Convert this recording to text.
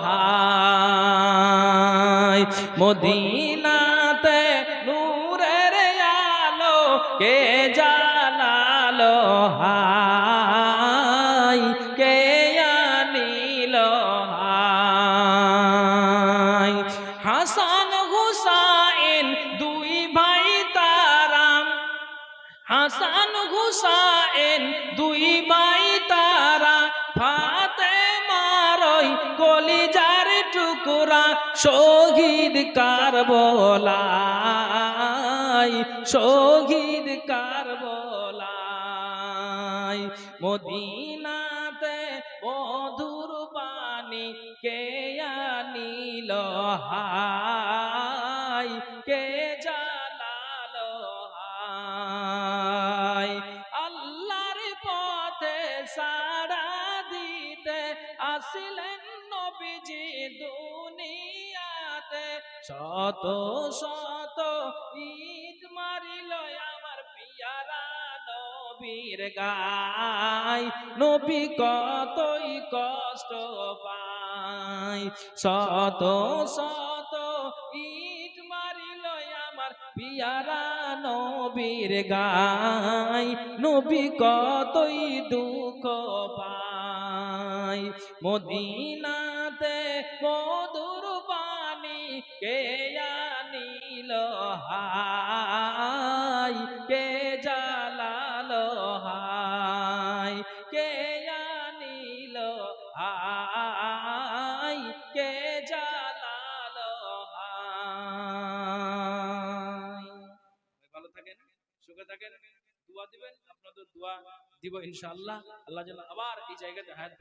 হায় মদিনাতে নূরের আলো কে জালালো হায় কে আনিল হায় হাসান হুসাইন দুই ভাই তারাম হাসান হুসাইন দুই ভাই তারা ফাতেমার কলিজার টুকরা শহীদ কারবালায় শহীদ কারবালায় মদিনাতে মধুর বাণী কে আনিল হায় কে জালালো হায় আল্লাহর পথে সাড়া দিতে আসলেন নবীজি দুনিয়াতে শত শত ঈদ মারিল আমার পিয়ারা নবীর গায় নবী কতই কষ্ট পায় শত শত ঈদ মারিল আমার পিয়ারা নবীর গায় নবী কতই দুঃখ পায় মদিনাতে মধুর বাণী কে আনিল হায় কে জালালো হায় কে আনিল হায় কে জালালো হায়। ভালো থাকেন, সুখে থাকেন, দোয়া দিবেন, আপনাদের দোয়া দিব ইনশাআল্লাহ। আল্লাহ যেন আবার এই জায়গাতে হায়াত